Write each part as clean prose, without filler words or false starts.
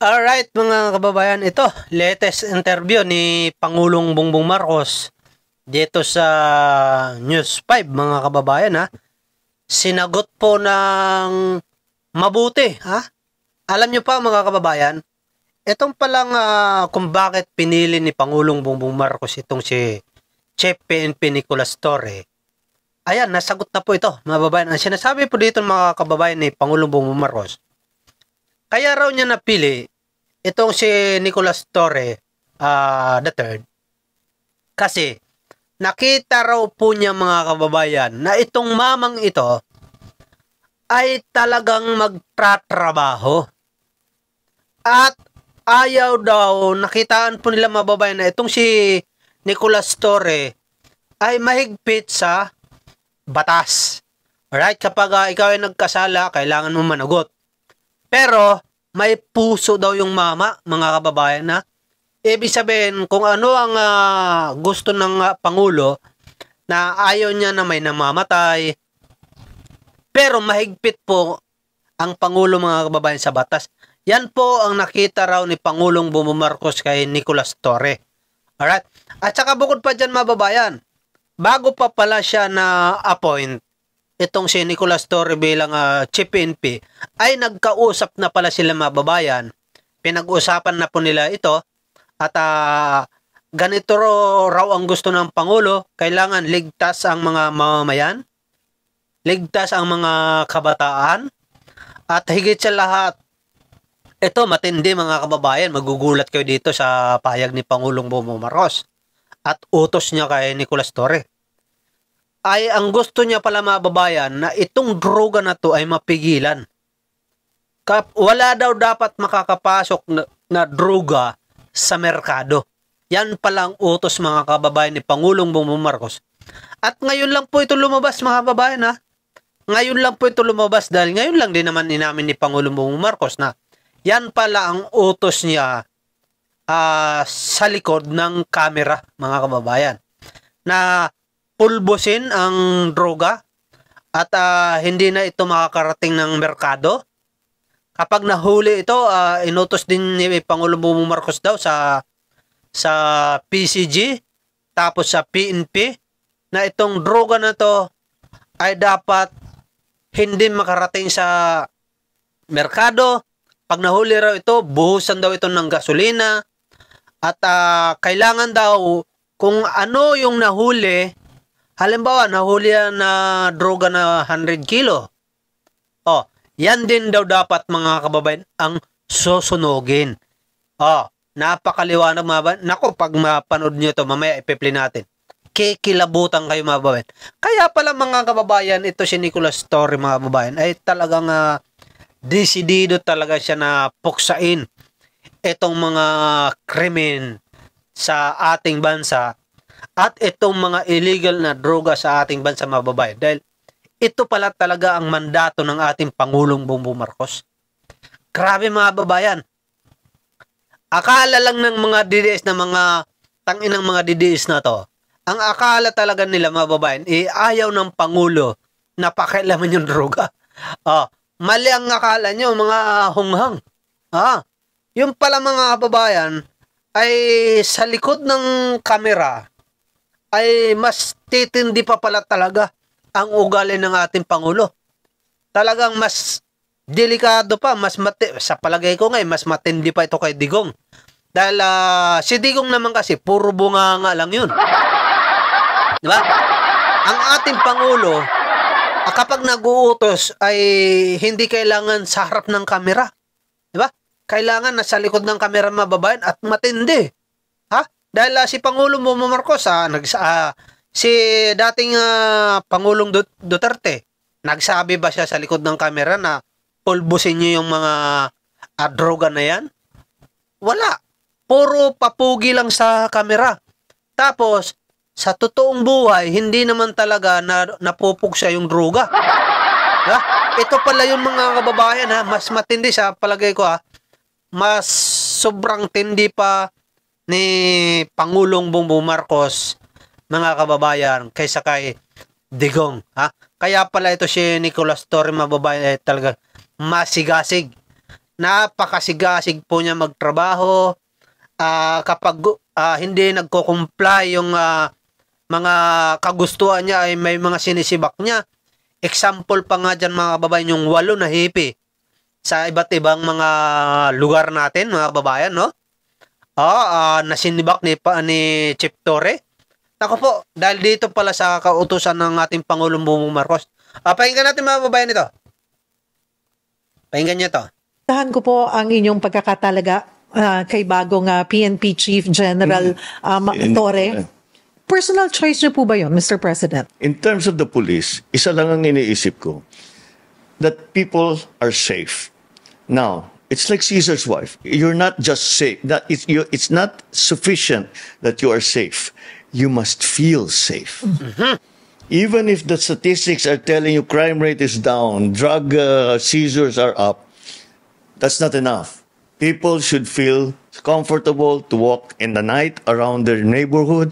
Alright mga kababayan, ito latest interview ni Pangulong Bongbong Marcos dito sa News 5 mga kababayan ha. Sinagot po ng mabuti ha. Alam nyo pa mga kababayan, itong palang kung bakit pinili ni Pangulong Bongbong Marcos itong si Chief PNP Nicolas Torre. Ayan, nasagot na po ito mga kababayan. Ang sinasabi po dito mga kababayan ni Pangulong Bongbong Marcos, kaya raw niya napili itong si Nicolas Torre III kasi nakita raw po niya mga kababayan na itong mamang ito ay talagang magtatrabaho at ayaw daw, nakitaan po nila mga kababayan na itong si Nicolas Torre ay mahigpit sa batas. Alright, kapag ikaw ay nagkasala, kailangan mo managot. Pero may puso daw yung mama, mga kababayan na. Ibig sabihin, kung ano ang gusto ng Pangulo, na ayaw niya na may namamatay, pero mahigpit po ang Pangulo mga kababayan sa batas. Yan po ang nakita raw ni Pangulong Bongbong Marcos kay Nicolas Torre. Alright? At saka bukod pa dyan mga kababayan, bago pa pala siya na-appoint, itong si Nicolas Torre bilang Chief PNP, ay nagkausap na pala sila mga babayan. Pinag-usapan na po nila ito at ganito raw ang gusto ng Pangulo. Kailangan ligtas ang mga mamamayan, ligtas ang mga kabataan, at higit sa lahat, ito matindi mga kababayan, magugulat kayo dito sa pahayag ni Pangulong Bongbong Marcos at utos niya kay Nicolas Torre. Ay ang gusto niya pala mga babayan na itong droga na to ay mapigilan. Wala daw dapat makakapasok na droga sa merkado. Yan pala ang utos mga kababayan ni Pangulong Bongbong Marcos. At ngayon lang po ito lumabas mga kababayan ha. Ngayon lang po ito lumabas dahil ngayon lang din naman inamin ni Pangulong Bongbong Marcos na yan pala ang utos niya sa likod ng kamera mga kababayan. Na pulbusin ang droga at hindi na ito makakarating ng merkado. Kapag nahuli ito, inutos din ni Pangulong Bongbong Marcos daw sa PCG tapos sa PNP na itong droga na to ay dapat hindi makarating sa merkado. Pag nahuli raw ito, buhusan daw ito ng gasolina at kailangan daw kung ano yung nahuli. Halimbawa, nahuli na droga na 100 kilo. Yan din daw dapat mga kababayan ang susunugin. Napakaliwanag mga kababayan. Naku, pag mapanood nyo ito, mamaya ipiplay natin. Kikilabutan kayo mga kababayan. Kaya pala mga kababayan, ito si Nicolas Torre mga kababayan, ay talagang desidido talaga siya na puksain itong mga krimen sa ating bansa at itong mga illegal na droga sa ating bansa mga babae. Dahil ito pala talaga ang mandato ng ating Pangulong Bongbong Marcos. Grabe mga babayan. Akala lang ng mga DDS na mga tanginang mga DDS na to. Ang akala talaga nila mga babayan, ayaw ng Pangulo na pakialaman yung droga. Mali ang akala nyo mga hunghang. Yung pala mga babayan ay sa likod ng kamera ay mas titindi pa pala talaga ang ugali ng ating Pangulo. Talagang mas delikado pa, sa palagay ko ngayon, mas matindi pa ito kay Digong. Dahil si Digong naman kasi, puro bunganga lang yun. Diba? Ang ating Pangulo, kapag nag-uutos ay hindi kailangan sa harap ng kamera. Diba? Kailangan nasa likod ng kamera mababayan at matindi. Dahil si Pangulong Bongbong Marcos, si dating Pangulong Duterte, nagsabi ba siya sa likod ng kamera na pulbusin niyo yung mga droga na yan? Wala. Puro papugi lang sa kamera. Tapos, sa totoong buhay, hindi naman talaga napupugsa yung droga. Ito pala yung mga kababayan mas matindi sa palagay ko mas sobrang tindi pa ni Pangulong Bongbong Marcos mga kababayan kaysa kay Digong. Kaya pala ito si Nicolas Torre mga babayan talaga masigasig. napakasigasig po niya magtrabaho. Kapag hindi nagko-comply yung mga kagustuhan niya ay may mga sinisibak niya. Example pa nga dyan mga kababayan, yung 8 na hipi sa iba't ibang mga lugar natin mga kababayan, no? Nasinibak ni Chief Torre. Ako po, dahil dito pala sa kautusan ng ating Pangulong Bongbong Marcos. Pakinggan natin mga kababayan ito. Pakinggan niyo to. Tahan ko po ang inyong pagkakatalaga kay bagong PNP Chief General Torre. Personal choice niyo po ba yun, Mr. President? In terms of the police, isa lang ang iniisip ko, that people are safe. Now, it's like Caesar's wife. You're not just safe. It's not sufficient that you are safe. You must feel safe. Mm-hmm. Even if the statistics are telling you crime rate is down, drug seizures are up, that's not enough. People should feel comfortable to walk in the night around their neighborhood,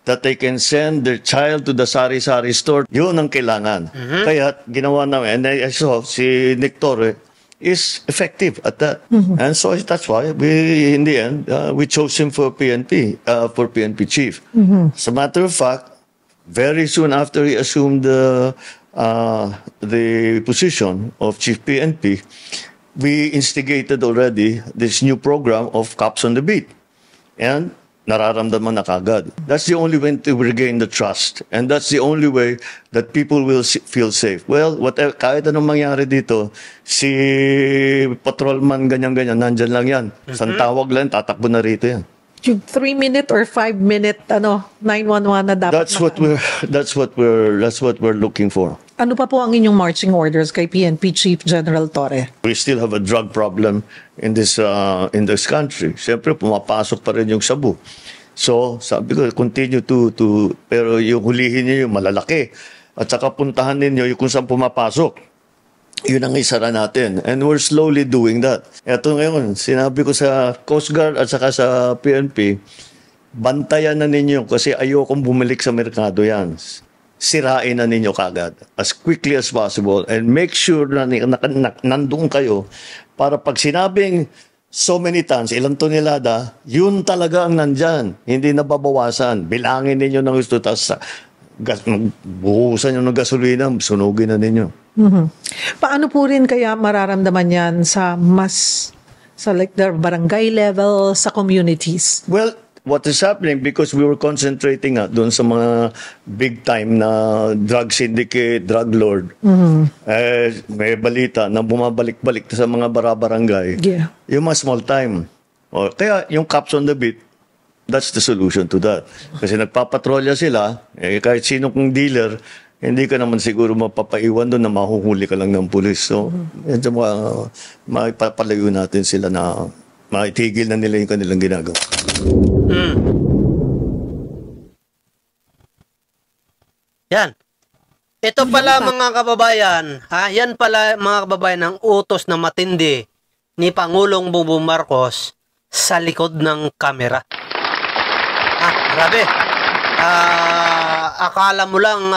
that they can send their child to the sari-sari store. Yun ang kailangan. Mm-hmm. Kaya ginawa namin, and I saw si Nick Torre is effective at that. Mm-hmm. And so that's why we, in the end, we chose him for PNP chief. Mm-hmm. As a matter of fact, very soon after he assumed the position of chief PNP, we instigated already this new program of Cops on the Beat. And nararamdaman na kagad. That's the only way to regain the trust. And that's the only way that people will feel safe. Well, whatever, kahit anong mangyari dito, si patrolman ganyan-ganyan, nandyan lang yan. Isang tawag lang, tatakbo na rito yan. Yung 3-minute or 5-minute 911 na dapat that's what we're looking for. Ano pa po ang inyong marching orders kay PNP Chief General Torre? We still have a drug problem in this country. Siyempre pumapasok pa rin yung sabu. So, sabi ko continue to pero yung hulihin niyo yung malalaki at saka puntahan ninyo yung kung saan pumapasok. Yun ang isara natin. And we're slowly doing that. Ito ngayon, sinabi ko sa Coast Guard at saka sa PNP, bantayan na ninyo kasi ayokong bumalik sa merkado yan. Sirain na ninyo kagad as quickly as possible and make sure na nandun kayo para pag sinabing so many tons, ilang tonelada, yun talaga ang nandyan. Hindi nababawasan. Bilangin ninyo ng gusto, tapos buhusan nyo ng gasolina, sunugin na ninyo. Mm-hmm. Paano po rin kaya mararamdaman yan sa like the barangay level, sa communities? Well, what is happening, because we were concentrating doon sa mga big time na drug syndicate, drug lord, may balita na bumabalik-balik sa mga barangay. Yeah. Yung mga small time. Kaya yung Cops on the Beat, that's the solution to that. Kasi nagpapatrolya sila, kahit sino kong dealer, hindi ka naman siguro mapapaiwan doon na mahuhuli ka lang ng pulis. So, maipapalayo natin sila na maitigil na nila yung kanilang ginagawa. Yan. Ito pala mga kababayan, yan pala mga kababayan ang utos na matindi ni Pangulong Bongbong Marcos sa likod ng kamera. Grabe. Akala lang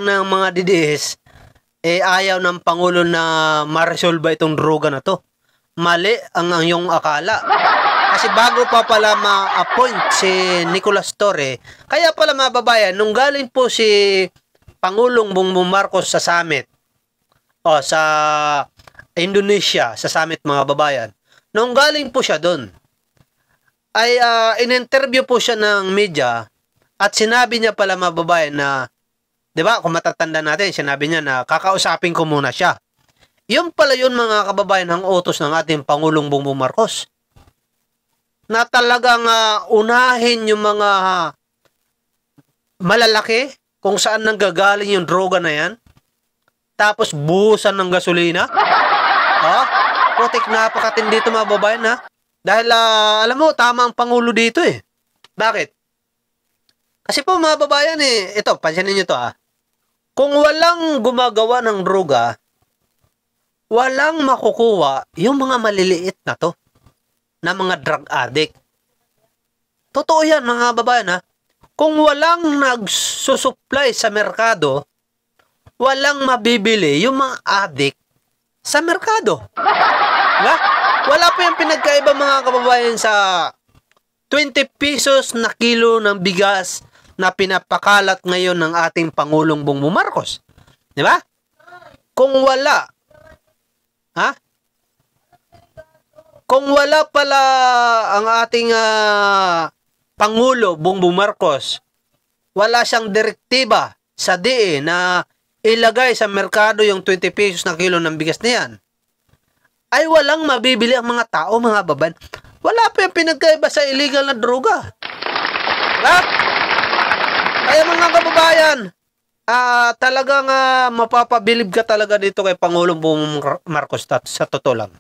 ng mga DDS ayaw ng Pangulo na ma-resolve itong droga na to. Mali ang iyong akala. Kasi bago pa pala ma-appoint si Nicolas Torre, kaya pala mga babayan, nung galing po si Pangulong Bongbong Marcos sa summit, sa Indonesia, sa summit mga babayan, nung galing po siya doon, ay in-interview po siya ng media at sinabi niya pala mga babayan na, di ba, kung matatanda natin, sinabi niya na kakausapin ko muna siya. Yun pala yun mga kababayan ang utos ng ating Pangulong Bongbong Marcos. Na talagang unahin yung mga malalaki kung saan nanggagaling yung droga na yan. Tapos buhusan ng gasolina. Putik, napakatindi dito mga babayan ha. Dahil alam mo, tama ang Pangulo dito eh. Bakit? Kasi po mga babayan ito, pansinin nyo to kung walang gumagawa ng droga, walang makukuha yung mga maliliit na to, na mga drug addict. Totoo yan mga babayan Kung walang nagsusupply sa merkado, walang mabibili yung mga addict sa merkado. Diba? Wala pa yung pinagkaiba mga kababayan sa 20 pesos na kilo ng bigas na pinapakalat ngayon ng ating Pangulong Bongbong Marcos. Di ba? Kung wala, kung wala pala ang ating Pangulo Bongbong Marcos, wala siyang direktiba sa DE na ilagay sa merkado yung 20 pesos na kilo ng bigas na yan, ay walang mabibili ang mga tao, mga babayan. Wala pa yung pinagkaiba sa illegal na droga. Diba? Kaya mga kababayan, talagang mapapabilib ka talaga dito kay Pangulong Bongbong Marcos sa totoo lang.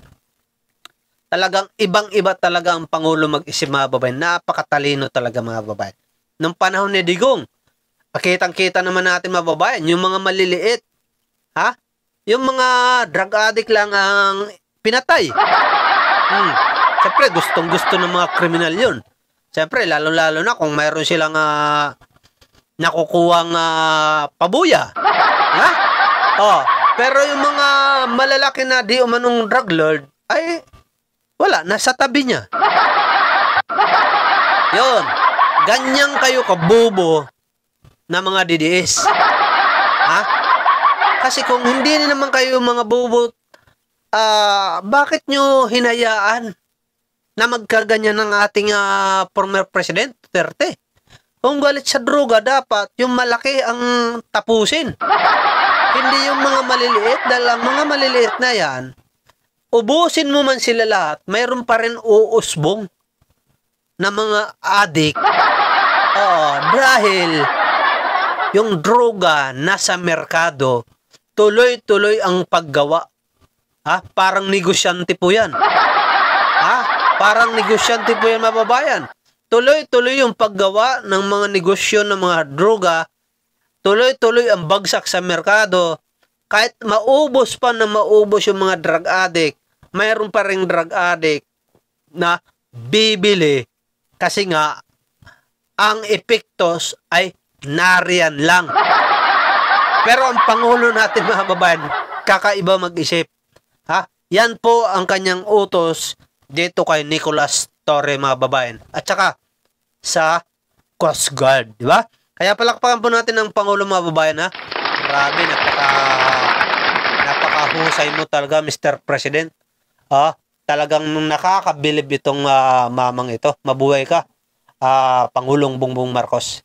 Talagang ibang-iba talaga ang Pangulo mag-isip, mga babayan. Napakatalino talaga, mga babayan. Nung panahon ni Digong, pakitang-kita naman natin, mga babayan, yung mga maliliit, yung mga drug addict lang ang pinatay. Siyempre, gustong-gusto ng mga kriminal yun. Siyempre, lalo-lalo na kung mayroon silang nakukuhang pabuya. Pero yung mga malalaki na di umanong drug lord, ay wala, nasa tabi niya. Yun. Ganyan kayo kabubo na mga DDS. Kasi kung hindi naman kayo mga bubo, bakit nyo hinayaan na magkaganyan ng ating former President Duterte? Kung galit sa droga, dapat yung malaki ang tapusin. Hindi yung mga maliliit, dahil ang mga maliliit na yan, ubusin mo man sila lahat, mayroon pa rin uusbong na mga adik. Dahil yung droga nasa merkado, tuloy-tuloy ang paggawa. Parang negosyante po yan. Parang negosyante po yan, mababayan. Tuloy-tuloy yung paggawa ng mga negosyo ng mga droga. Tuloy-tuloy ang bagsak sa merkado. Kahit maubos pa na maubos yung mga drug addict, mayroon pa ring drug addict na bibili kasi nga ang epektos ay nariyan lang. Pero ang Pangulo natin, mga babayan, kakaiba mag-isip. Yan po ang kanyang utos dito kay Nicolas Torre, mga babayan. At saka sa Coast Guard, di ba? Kaya palakpakan po natin ang Pangulo, mga babayan, Grabe, napakahusay mo talaga, Mr. President. Talagang nakakabilib itong mamang ito. Mabuhay ka, Pangulong Bongbong Marcos.